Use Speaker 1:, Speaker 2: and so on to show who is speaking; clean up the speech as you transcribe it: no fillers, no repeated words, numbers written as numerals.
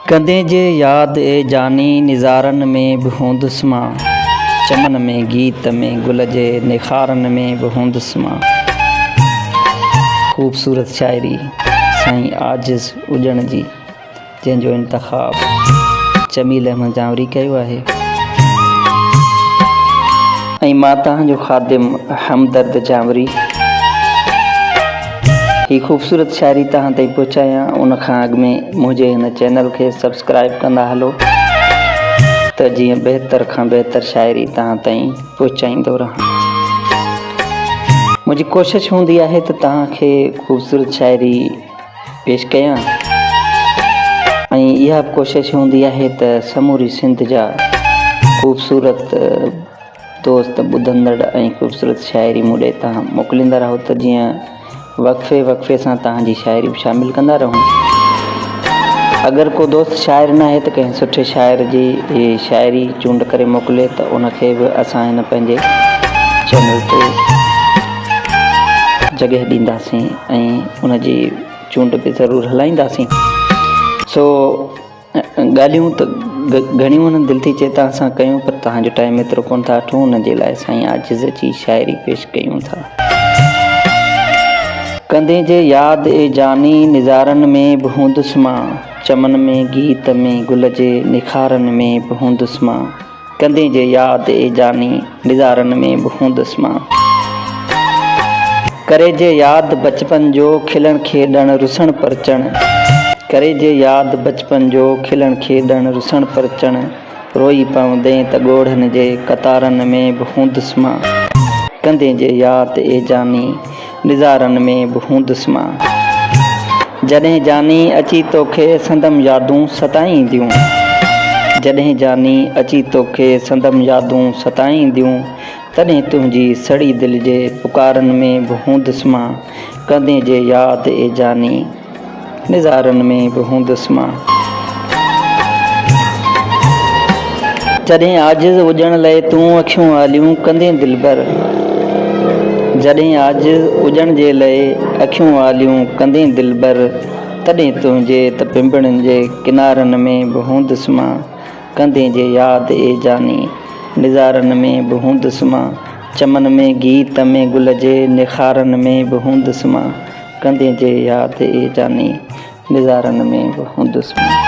Speaker 1: कदें जे याद ए जानी निज़ारन में बि हूंदुसि मां, चमन में गीत में गुल जे निखारन में बि हूंदुसि मां। ख़ूबसूरत शाइरी साईं आजिज़ उजण जी, जंहिंजो इंतख़ाब जमील अहमद जावरी कयो आहे। ऐं मां तव्हांजो ख़ादिम हमदर्द जावरी ही ख़ूबसूरत शाइरी तव्हां ताईं पहुचायां। उन खां अॻु में मुंहिंजे हिन चैनल खे सब्सक्राइब कंदा हलो, त जीअं बहितर खां बहितर शाइरी तव्हां ताईं पहुचाईंदो रहां। मुंहिंजी कोशिशि हूंदी आहे त तव्हांखे ख़ूबसूरत शाइरी पेश कयां, ऐं इहा बि कोशिशि हूंदी आहे त समूरी सिंध जा ख़ूबसूरत दोस्त ॿुधंदड़ ऐं ख़ूबसूरत शाइरी मूं ॾे तव्हां मोकिलींदा रहो, त जीअं वक़फ़े सां तव्हांजी शाइरी बि शामिलु कंदा रहूं। अगरि को दोस्त शाइर न आहे त कंहिं सुठे शाइर जी शाइरी चूंड करे मोकिले, त उनखे बि असां हिन पंहिंजे चैनल ते जॻह ॾींदासीं ऐं उनजी चूंड बि ज़रूरु हलाईंदासीं। सो ॻाल्हियूं त घणियूं आहिनि, दिलि थी चए त असां कयूं, पर तव्हांजो टाइम एतिरो कोन था वठूं, उन जे लाइ साईं आजिज़ जी शाइरी पेश कयूं था। कदें जे याद ए जानी निज़ारन में बि हूंदुसि मां, चमन में गीत में गुल जे निखारन में बि हूंदुसि मां। कदें जे याद ए जानी निज़ारन में बि हूंदुसि मां। करे जे याद बचपन जो खिलण खेॾण रुसण परचण, करे जे याद बचपन जो खिलण खेॾण रुसण परचण, रोई पवंदे त ॻोढ़नि जे कतारनि में बि हूंदुसि मां। कदें जे याद ए जानी निज़ारन में बि हूंदुसि मां। जॾहिं जानी अची तोखे संदम यादूं सताईंदियूं, जॾहिं जानी अची तोखे संदम यादूं सताईंदियूं, तॾहिं तुंहिंजी सड़ी दिलि जे पुकारनि में बि हूंदुसि मां। कदें जे याद ए जानी निज़ारन में बि हूंदुसि मां। जॾहिं आजिज़ हुजण लाइ तूं अखियूं आलियूं कंदें दिलबर, जॾहिं आजिज़ हुजण जे लाइ अखियूं आलियूं कंदें दिलबर, तॾहिं तुंहिंजे त पिंबड़नि जे किनारनि में बि हूंदुसि मां। कदें जे याद ए जानी निज़ारन में बि हूंदुसि मां, चमन में गीत में गुल जे निखारन में बि हूंदुसि मां। कदें जे याद ए जानी निज़ारन में बि हूंदुसि मां।